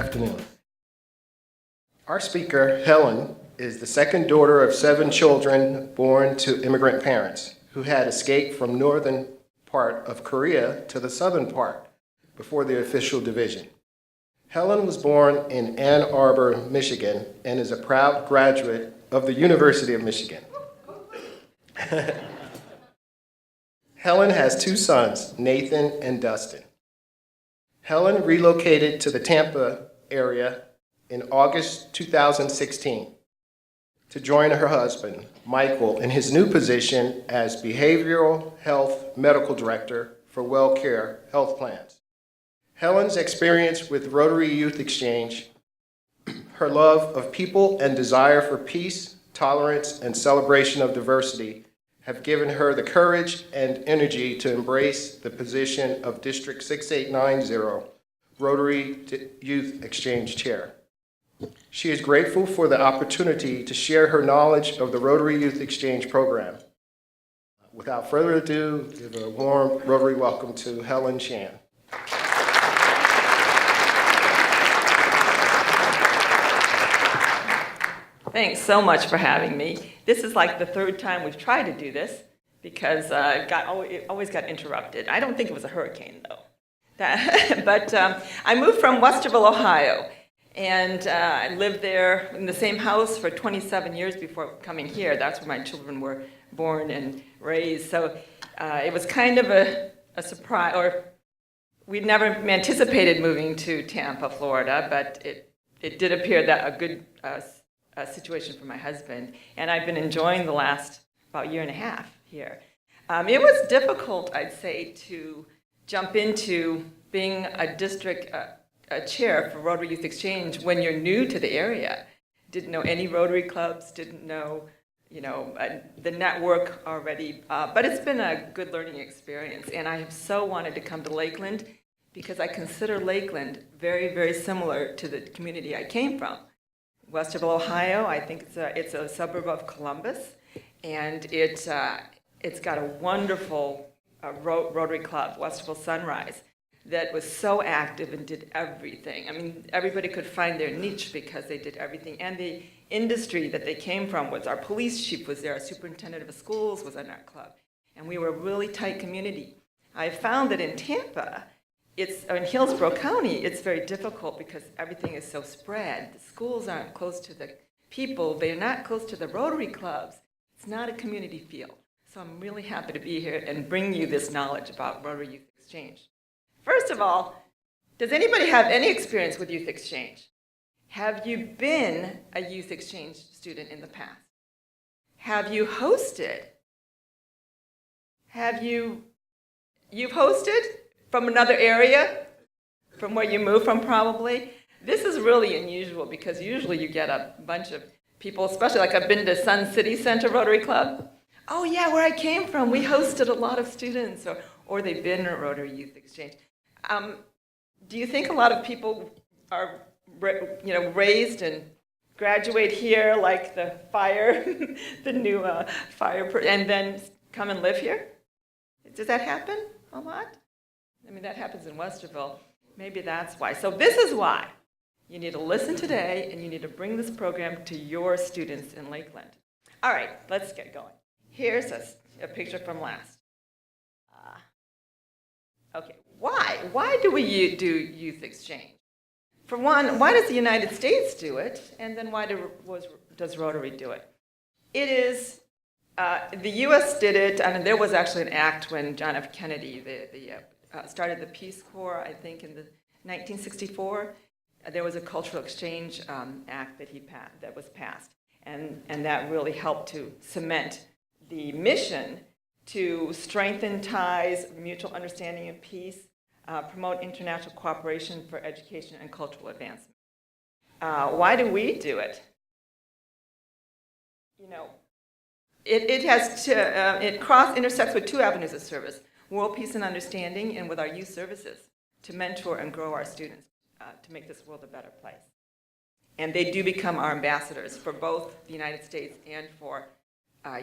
afternoon. Our speaker, Helen, is the second daughter of 7 children born to immigrant parents who had escaped from northern part of Korea to the southern part before the official division. Helen was born in Ann Arbor, Michigan, and is a proud graduate of the University of Michigan. Helen has 2 sons, Nathan and Dustin. Helen relocated to the Tampa area in August 2016 to join her husband, Michael, in his new position as Behavioral Health Medical Director for WellCare Health Plans. Helen's experience with Rotary Youth Exchange, her love of people and desire for peace, tolerance, and celebration of diversity have given her the courage and energy to embrace the position of District 6890 Rotary Youth Exchange Chair. She is grateful for the opportunity to share her knowledge of the Rotary Youth Exchange program. Without further ado, give a warm Rotary welcome to Helen Chan. Thanks so much for having me. This is like the 3rd time we've tried to do this because it always got interrupted. I don't think it was a hurricane, though. But I moved from Westerville, Ohio, and I lived there in the same house for 27 years before coming here. That's where my children were born and raised. So it was kind of a surprise, or we'd never anticipated moving to Tampa, Florida, but it did appear that a good situation for my husband, and I've been enjoying the last about year and a half here. It was difficult, I'd say, to jump into being a district chair for Rotary Youth Exchange when you're new to the area. Didn't know any Rotary clubs, didn't know, the network already, but it's been a good learning experience, and I have so wanted to come to Lakeland because I consider Lakeland very, very similar to the community I came from. Westerville, Ohio, I think it's a suburb of Columbus, and it's got a wonderful Rotary Club, Westerville Sunrise, that was so active and did everything. I mean, everybody could find their niche because they did everything, and the industry that they came from was our police chief was there, our superintendent of schools was in our club, and we were a really tight community. I found that in Tampa, in Hillsborough County, it's very difficult because everything is so spread. The schools aren't close to the people. They're not close to the Rotary clubs. It's not a community feel. So I'm really happy to be here and bring you this knowledge about Rotary Youth Exchange. First of all, does anybody have any experience with Youth Exchange? Have you been a Youth Exchange student in the past? Have you hosted? You've hosted? From another area, from where you moved from probably. This is really unusual because usually you get a bunch of people, especially like I've been to Sun City Center Rotary Club. Oh yeah, where I came from, we hosted a lot of students, or they've been in a Rotary Youth Exchange. Do you think a lot of people are raised and graduate here like the fire, the new and then come and live here? Does that happen a lot? I mean, that happens in Westerville. Maybe that's why. So this is why. You need to listen today, and you need to bring this program to your students in Lakeland. All right, let's get going. Here's a picture from last. Okay, why? Why do we do youth exchange? For one, why does the United States do it? And then why does Rotary do it? It is, the U.S. did it, and there was actually an act when John F. Kennedy, started the Peace Corps, I think, in 1964. There was a cultural exchange act that was passed, and that really helped to cement the mission to strengthen ties, mutual understanding and peace, promote international cooperation for education and cultural advancement. Why do we do it? It intersects with 2 avenues of service: world peace and understanding, and with our youth services to mentor and grow our students to make this world a better place. And they do become our ambassadors for both the United States and for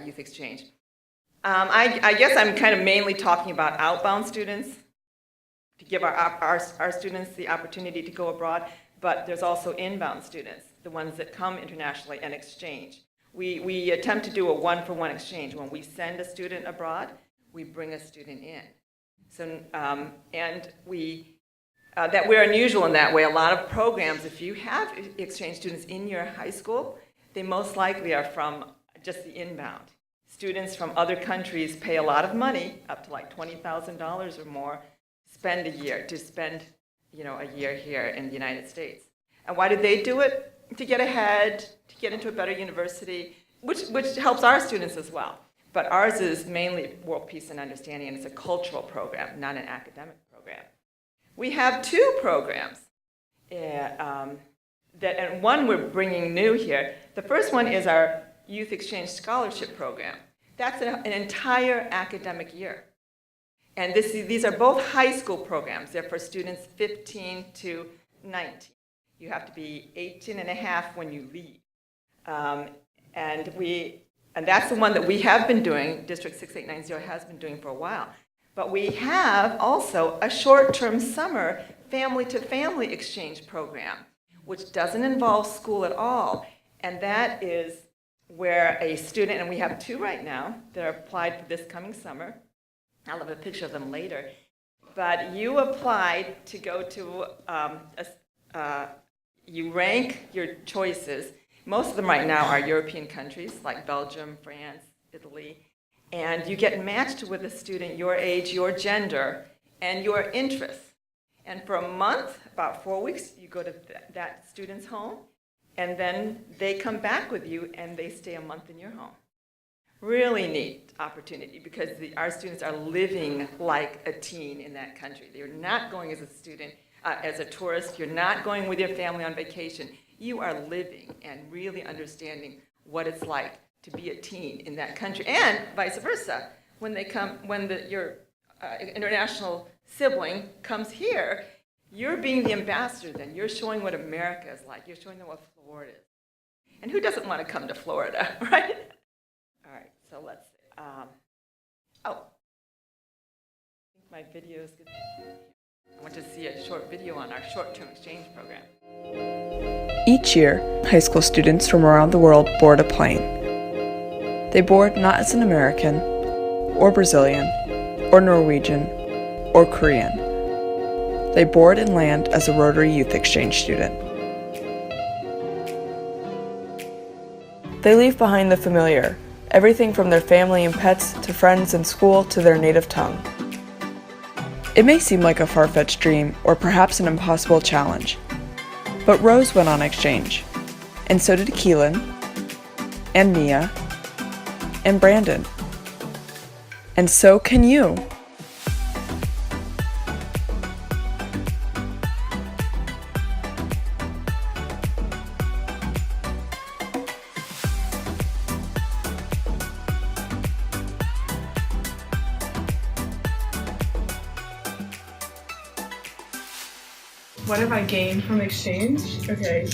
youth exchange. I guess I'm kind of mainly talking about outbound students, to give our students the opportunity to go abroad. but there's also inbound students, the ones that come internationally and exchange. We attempt to do a one-for-one exchange. When we send a student abroad, we bring a student in. So, and that we're unusual in that way. A lot of programs, if you have exchange students in your high school, they most likely are from just the inbound. Students from other countries pay a lot of money, up to like $20,000 or more, to spend a year here in the United States. And why do they do it? To get ahead, to get into a better university, which helps our students as well. But ours is mainly world peace and understanding, and it's a cultural program, not an academic program. We have two programs, and one we're bringing new here. The first one is our Youth Exchange Scholarship Program. That's an entire academic year. And these are both high school programs. They're for students 15 to 19. You have to be 18 and a half when you leave. And that's the one that we have been doing, District 6890 has been doing for a while. But we have also a short-term summer family-to-family exchange program, which doesn't involve school at all. And that is where a student, and we have two right now that are applied for this coming summer. I'll have a picture of them later. But you applied to go to, you rank your choices. Most of them right now are European countries like Belgium, France, Italy. And you get matched with a student your age, your gender, and your interests. And for a month, about 4 weeks, you go to that student's home, and then they come back with you and they stay a month in your home. Really neat opportunity because our students are living like a teen in that country. They're not going as a student, as a tourist. You're not going with your family on vacation. You are living and really understanding what it's like to be a teen in that country, and vice versa. When they come, your international sibling comes here, you're being the ambassador then. You're showing what America is like. You're showing them what Florida is. And who doesn't want to come to Florida, right? All right, so let's see. I think my video is good. I want to see a short video on our short-term exchange program. Each year, high school students from around the world board a plane. They board not as an American, or Brazilian, or Norwegian, or Korean. They board and land as a Rotary Youth Exchange student. They leave behind the familiar, everything from their family and pets to friends and school to their native tongue. It may seem like a far-fetched dream or perhaps an impossible challenge, but Rose went on exchange, and so did Keelan, and Mia, and Brandon. And so can you. What have I gained from exchange? Okay,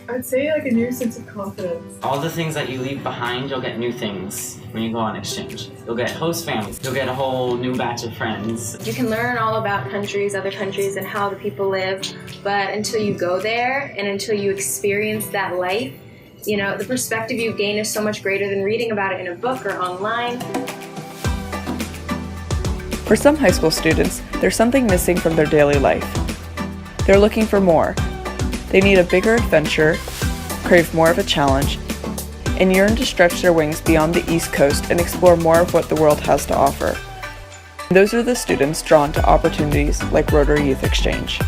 I'd say like a new sense of confidence. All the things that you leave behind, you'll get new things when you go on exchange. You'll get host families. You'll get a whole new batch of friends. You can learn all about other countries, and how the people live, but until you go there and until you experience that life, the perspective you gain is so much greater than reading about it in a book or online. For some high school students, there's something missing from their daily life. They're looking for more. They need a bigger adventure, crave more of a challenge, and yearn to stretch their wings beyond the East Coast and explore more of what the world has to offer. And those are the students drawn to opportunities like Rotary Youth Exchange.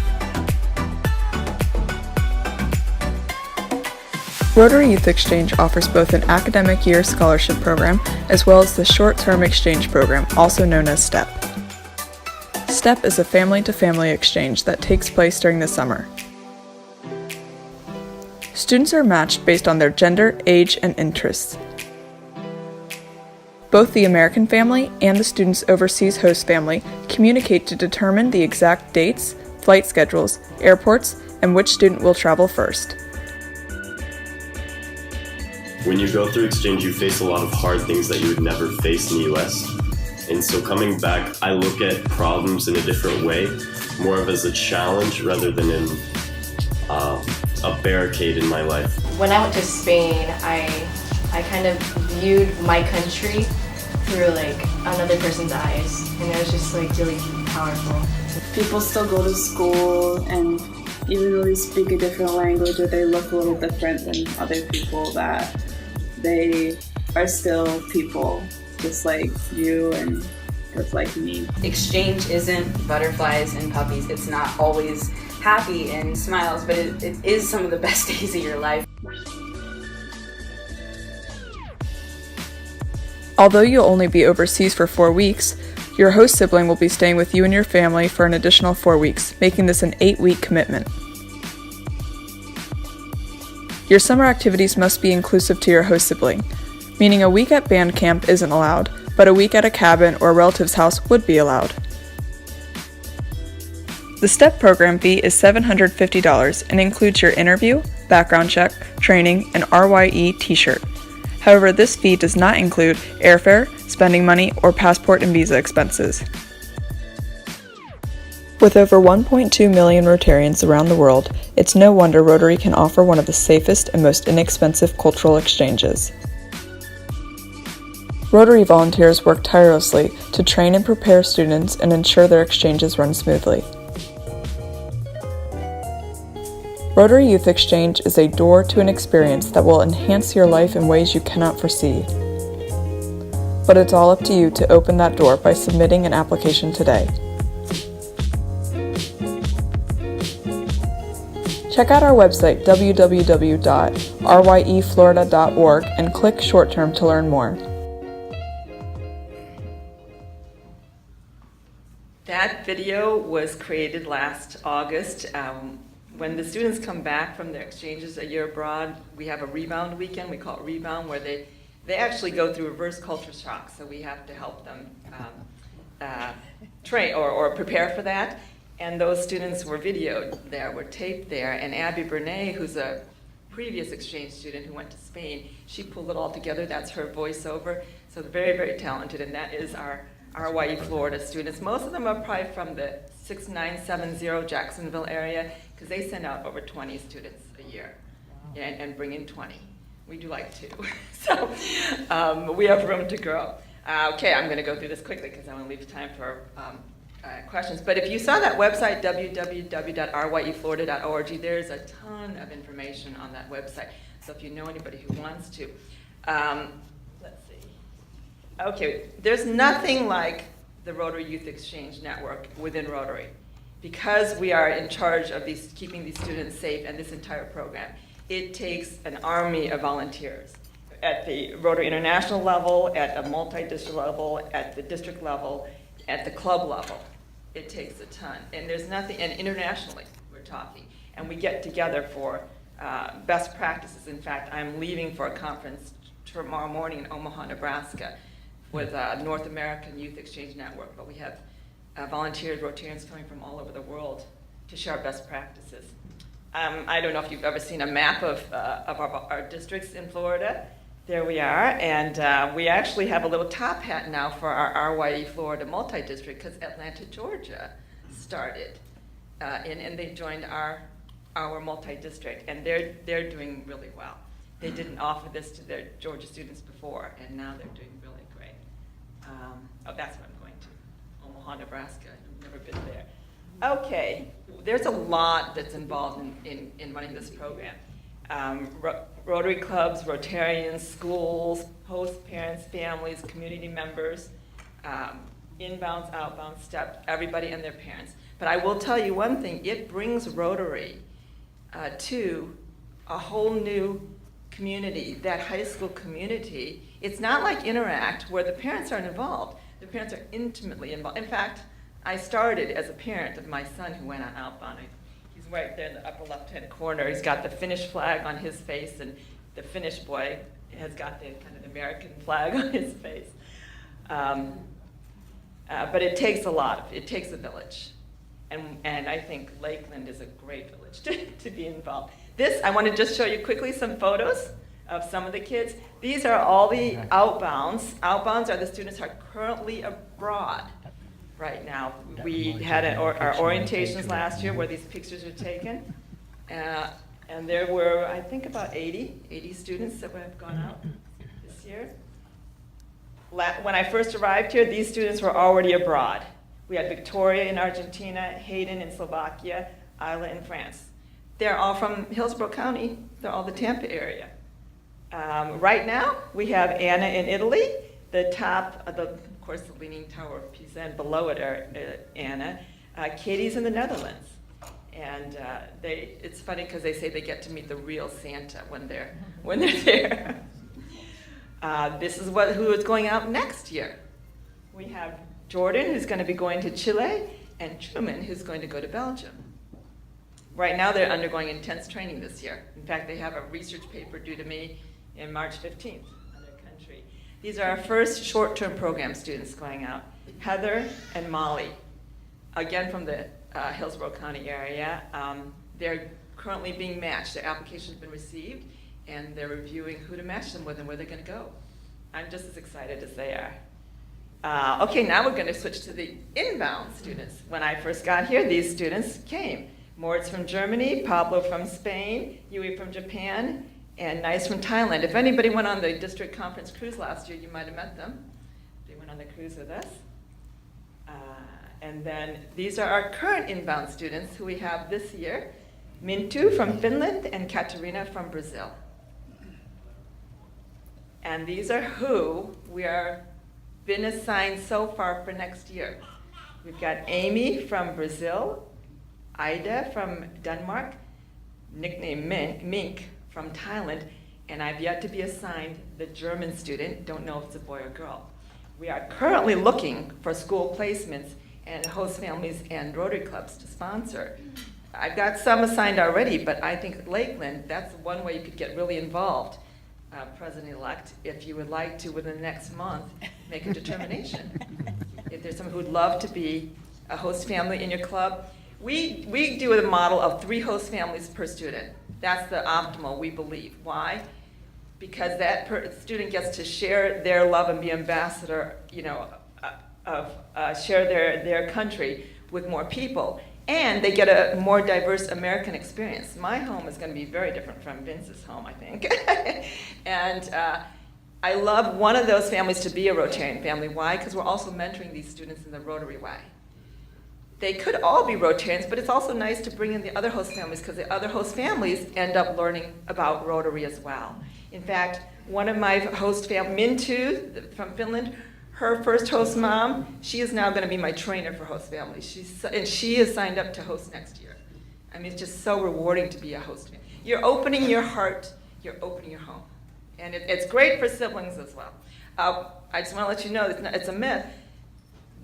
Rotary Youth Exchange offers both an academic year scholarship program as well as the short-term exchange program, also known as STEP. STEP is a family-to-family exchange that takes place during the summer. Students are matched based on their gender, age, and interests. Both the American family and the student's overseas host family communicate to determine the exact dates, flight schedules, airports, and which student will travel first. When you go through exchange, you face a lot of hard things that you would never face in the US. And so coming back, I look at problems in a different way, more of as a challenge rather than in a barricade in my life. When I went to Spain, I kind of viewed my country through like another person's eyes, and it was just like really powerful. People still go to school, and even though they speak a different language or they look a little different than other people, that they are still people just like you and just like me. Exchange isn't butterflies and puppies. It's not always happy and smiles, but it is some of the best days of your life. Although you'll only be overseas for 4 weeks, your host sibling will be staying with you and your family for an additional 4 weeks, making this an 8-week commitment. Your summer activities must be inclusive to your host sibling, meaning a week at band camp isn't allowed, but a week at a cabin or a relative's house would be allowed. The STEP program fee is $750 and includes your interview, background check, training, and RYE t-shirt. However, this fee does not include airfare, spending money, or passport and visa expenses. With over 1.2 million Rotarians around the world, it's no wonder Rotary can offer one of the safest and most inexpensive cultural exchanges. Rotary volunteers work tirelessly to train and prepare students and ensure their exchanges run smoothly. Rotary Youth Exchange is a door to an experience that will enhance your life in ways you cannot foresee. But it's all up to you to open that door by submitting an application today. Check out our website www.ryeflorida.org and click Short Term to learn more. That video was created last August. When the students come back from their exchanges a year abroad, we have a rebound weekend, we call it Rebound, where they actually go through reverse culture shock, so we have to help them train or prepare for that. And those students were videoed there, were taped there, and Abby Bernay, who's a previous exchange student who went to Spain, she pulled it all together. That's her voiceover. So very, very talented, and that is our RYE Florida students. Most of them are probably from the 6970 Jacksonville area, because they send out over 20 students a year and bring in 20. We do like 2. So we have room to grow. Okay, I'm going to go through this quickly because I want to leave time for questions. But if you saw that website, www.ryeflorida.org, there's a ton of information on that website. So if you know anybody who wants to. Let's see. Okay, there's nothing like the Rotary Youth Exchange Network within Rotary. Because we are in charge of keeping these students safe and this entire program, it takes an army of volunteers at the Rotary International level, at a multi-district level, at the district level, at the club level. It takes a ton. And there's nothing, and internationally we're talking. And we get together for best practices. In fact, I'm leaving for a conference tomorrow morning in Omaha, Nebraska with North American Youth Exchange Network. But we have volunteers, Rotarians coming from all over the world to share best practices. I don't know if you've ever seen a map of our districts in Florida. There we are, and we actually have a little top hat now for our RYE Florida multi-district because Atlanta, Georgia started, and they joined our multi-district, and they're doing really well. They didn't offer this to their Georgia students before, and now they're doing really great. Oh, that's what I'm going to. Omaha, Nebraska. I've never been there. Okay, there's a lot that's involved in running this program. Rotary clubs, Rotarians, schools, host parents, families, community members, inbounds, outbounds, STEP, everybody and their parents. But I will tell you one thing, it brings Rotary to a whole new community, that high school community. It's not like Interact where the parents aren't involved. The parents are intimately involved. In fact, I started as a parent of my son who went on outbound. He's right there in the upper left-hand corner. He's got the Finnish flag on his face, and the Finnish boy has got the kind of American flag on his face. But it takes a lot. It takes a village. And I think Lakeland is a great village to be involved. This, I want to just show you quickly some photos of some of the kids. These are all the outbounds. Outbounds are the students who are currently abroad right now. We had our orientations last year where these pictures are taken. And there were, I think, about 80 students that have gone out this year. When I first arrived here, these students were already abroad. We had Victoria in Argentina, Hayden in Slovakia, Isla in France. They're all from Hillsborough County. They're all the Tampa area. Right now, we have Anna in Italy, the top, of course, the Leaning Tower of Pisa, and below it are Anna. Katie's in the Netherlands. And it's funny because they say they get to meet the real Santa when they're there. This is who is going out next year. We have Jordan, who's going to be going to Chile, and Truman, who's going to go to Belgium. Right now, they're undergoing intense training this year. In fact, they have a research paper due to me in March 15th on their country. These are our first short-term program students going out. Heather and Molly, again from the Hillsborough County area. They're currently being matched. Their application has been received, and they're reviewing who to match them with and where they're going to go. I'm just as excited as they are. Okay, now we're going to switch to the inbound students. When I first got here, these students came. Moritz from Germany, Pablo from Spain, Yui from Japan, and Nice from Thailand. If anybody went on the district conference cruise last year, you might have met them. They went on the cruise with us. And then these are our current inbound students who we have this year. Mintu from Finland and Katerina from Brazil. And these are who we are been assigned so far for next year. We've got Amy from Brazil, Ida from Denmark, nicknamed Mink from Thailand, and I've yet to be assigned the German student, don't know if it's a boy or girl. We are currently looking for school placements and host families and Rotary clubs to sponsor. I've got some assigned already, but I think Lakeland, that's one way you could get really involved, President-elect, if you would like to, within the next month, make a determination. If there's someone who'd love to be a host family in your club, we do a model of 3 host families per student. That's the optimal, we believe. Why? Because that student gets to share their love and be ambassador, share their country with more people. And they get a more diverse American experience. My home is going to be very different from Vince's home, I think. And I love one of those families to be a Rotarian family. Why? Because we're also mentoring these students in the Rotary way. They could all be Rotarians, but it's also nice to bring in the other host families because the other host families end up learning about Rotary as well. In fact, one of my host families, Mintu from Finland, her first host mom, she is now going to be my trainer for host families. And she is signed up to host next year. I mean, it's just so rewarding to be a host family. You're opening your heart, you're opening your home. And it's great for siblings as well. I just want to let you know, it's a myth.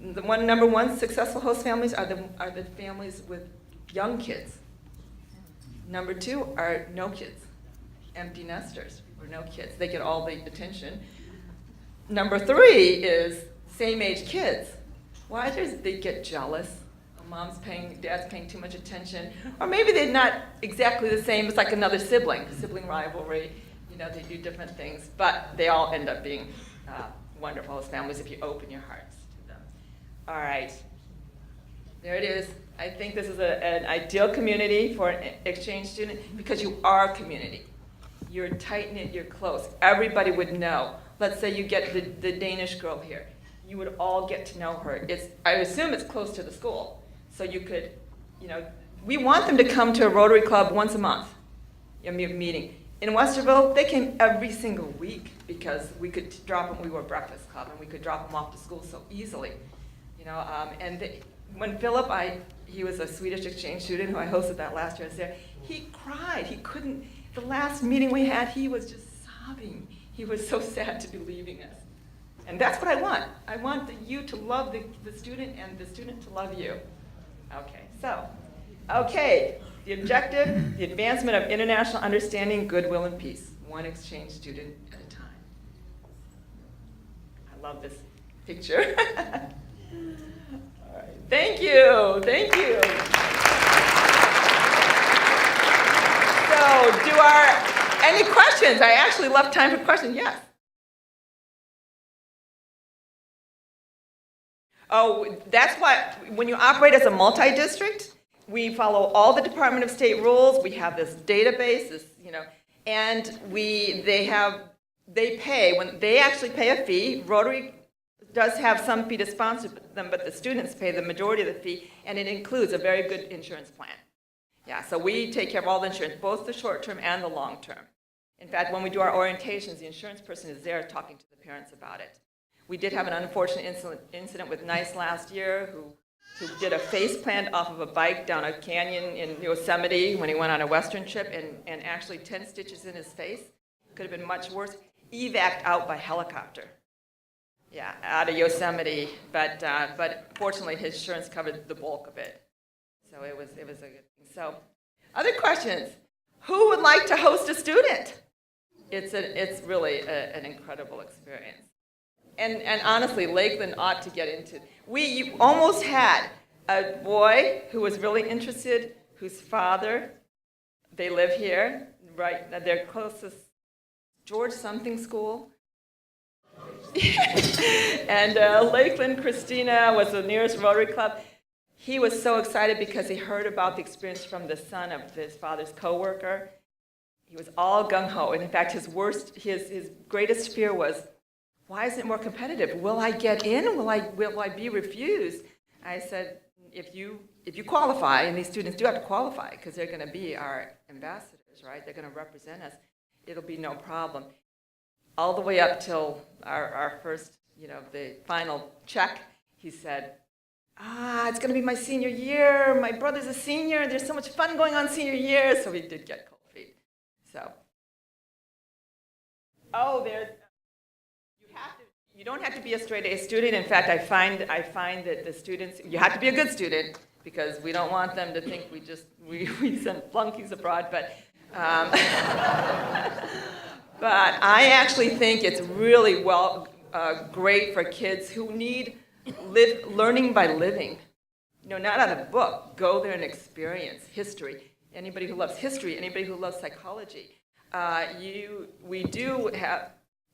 The number one successful host families are the families with young kids. Number 2 are no kids, empty nesters or no kids. They get all the attention. Number 3 is same age kids. Why? They get jealous. Mom's paying, dad's paying too much attention. Or maybe they're not exactly the same. It's like another sibling rivalry. They do different things, but they all end up being wonderful host families if you open your hearts to them. All right, there it is. I think this is an ideal community for an exchange student because you are a community. You're tight-knit, you're close. Everybody would know. Let's say you get the Danish girl here. You would all get to know her. I assume it's close to the school. So you could, we want them to come to a Rotary Club once a month, a meeting. In Westerville, they came every single week because we could drop them, we were a breakfast club, and we could drop them off to school so easily. When Philip, he was a Swedish exchange student who I hosted that last year, I was there, he cried. He couldn't, the last meeting we had, he was just sobbing. He was so sad to be leaving us. And that's what I want. I want you to love the student and the student to love you. Okay, the objective, the advancement of international understanding, goodwill, and peace. One exchange student at a time. I love this picture. All right. Thank you. So, any questions? I actually left time for questions. Yes. Oh, that's why when you operate as a multi-district, we follow all the Department of State rules. We have this database, and they pay, when they actually pay a fee. Rotary does have some fee to sponsor them, but the students pay the majority of the fee, and it includes a very good insurance plan. Yeah, so we take care of all the insurance, both the short-term and the long-term. In fact, when we do our orientations, the insurance person is there talking to the parents about it. We did have an unfortunate incident with Nice last year, who did a face plant off of a bike down a canyon in Yosemite when he went on a Western trip, and actually 10 stitches in his face. Could have been much worse. Evac'd out by helicopter. Yeah, out of Yosemite, but fortunately his insurance covered the bulk of it. So it was a good thing. So, other questions? Who would like to host a student? It's really an incredible experience. And honestly, Lakeland ought to get into. You almost had a boy who was really interested, whose father, they live here, right? Their closest George something school. And Lakeland Christina was the nearest Rotary Club. He was so excited because he heard about the experience from the son of his father's coworker. He was all gung-ho. And in fact, his greatest fear was, why isn't it more competitive? Will I get in? Will I be refused? I said, if you qualify, and these students do have to qualify because they're going to be our ambassadors, right? They're going to represent us. It'll be no problem. All the way up till our first, the final check, he said, it's going to be my senior year. My brother's a senior. There's so much fun going on senior year. So he did get cold feet. So, you don't have to be a straight A student. In fact, I find that the students, you have to be a good student because we don't want them to think we send flunkies abroad. But but I actually think it's really great for kids who need learning by living. Not out of a book. Go there and experience history. Anybody who loves history, anybody who loves psychology,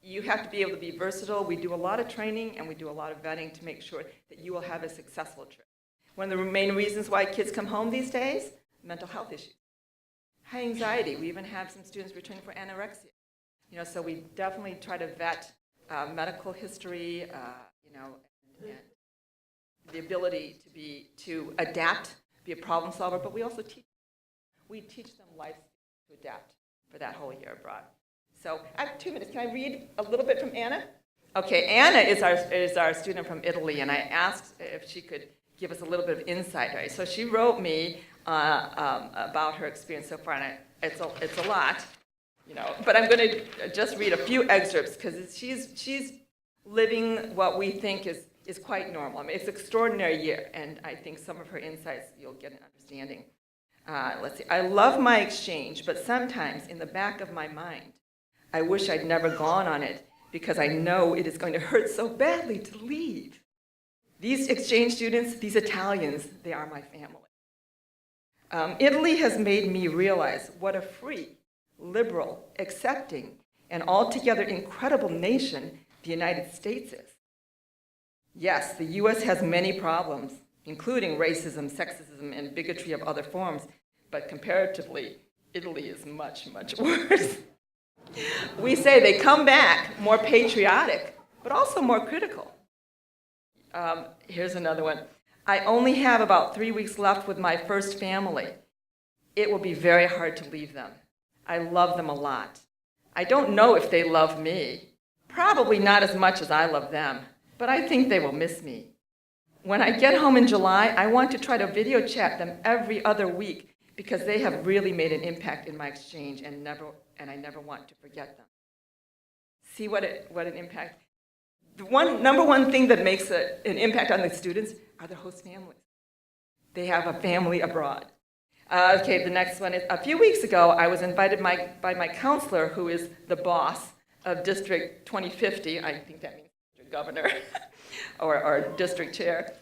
you have to be able to be versatile. We do a lot of training and we do a lot of vetting to make sure that you will have a successful trip. One of the main reasons why kids come home these days, mental health issues. High anxiety. We even have some students returning for anorexia. So we definitely try to vet medical history, and the ability to adapt, be a problem solver, but we also teach them life to adapt for that whole year abroad. So I have 2 minutes. Can I read a little bit from Anna? Okay, Anna is our student from Italy, and I asked if she could give us a little bit of insight. Right? So she wrote me about her experience so far, and it's a lot, But I'm going to just read a few excerpts because she's living what we think is quite normal. I mean, it's an extraordinary year, and I think some of her insights you'll get an understanding. Let's see. I love my exchange, but sometimes in the back of my mind, I wish I'd never gone on it because I know it is going to hurt so badly to leave. These exchange students, these Italians, they are my family. Italy has made me realize what a free, liberal, accepting, and altogether incredible nation the United States is. Yes, the U.S. has many problems, including racism, sexism, and bigotry of other forms, but comparatively, Italy is much, much worse. We say they come back more patriotic, but also more critical. Here's another one. I only have about 3 weeks left with my first family. It will be very hard to leave them. I love them a lot. I don't know if they love me. Probably not as much as I love them, but I think they will miss me. When I get home in July, I want to try to video chat them every other week because they have really made an impact in my exchange and I never want to forget them. See what an impact. The number one thing that makes an impact on the students are their host families. They have a family abroad. Okay, the next one is, a few weeks ago, I was invited by my counselor, who is the boss of District 2050, I think that means governor, or district chair,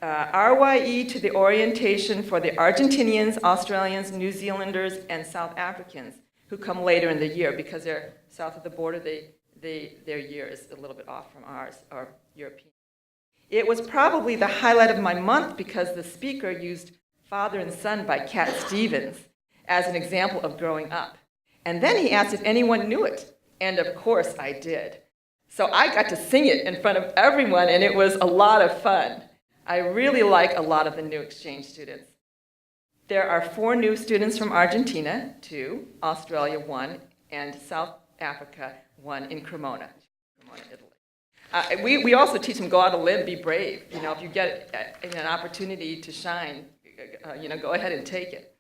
RYE to the orientation for the Argentinians, Australians, New Zealanders, and South Africans who come later in the year because they're south of the border, their year is a little bit off from ours, or European. It was probably the highlight of my month because the speaker used Father and Son by Cat Stevens as an example of growing up. And then he asked if anyone knew it. And of course I did. So I got to sing it in front of everyone, and it was a lot of fun. I really like a lot of the new exchange students. There are 4 new students from Argentina, 2, Australia 1, and South Africa 1 in Cremona, Italy. We also teach them go out on a limb, be brave. You know, if you get an opportunity to shine, go ahead and take it.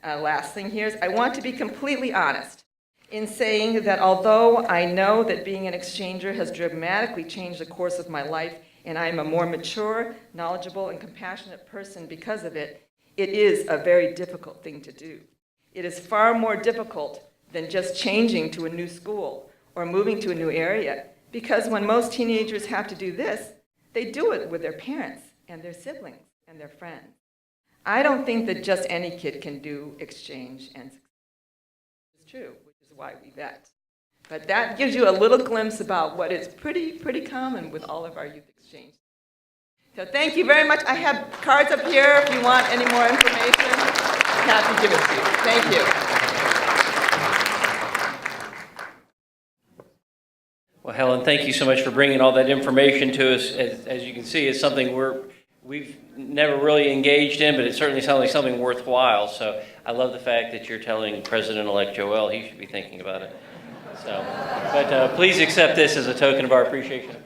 Last thing here is I want to be completely honest in saying that although I know that being an exchanger has dramatically changed the course of my life, and I am a more mature, knowledgeable, and compassionate person because of it, it is a very difficult thing to do. It is far more difficult than just changing to a new school or moving to a new area, because when most teenagers have to do this, they do it with their parents and their siblings and their friends. I don't think that just any kid can do exchange and succeed. It's true, which is why we vet. But that gives you a little glimpse about what is pretty common with all of our youth exchange. So thank you very much. I have cards up here if you want any more information. I'm happy to give it to you. Thank you. Well, Helen, thank you so much for bringing all that information to us. As you can see, it's something we've never really engaged in, but it certainly sounds like something worthwhile. So I love the fact that you're telling President-elect Joel he should be thinking about it. So, but please accept this as a token of our appreciation.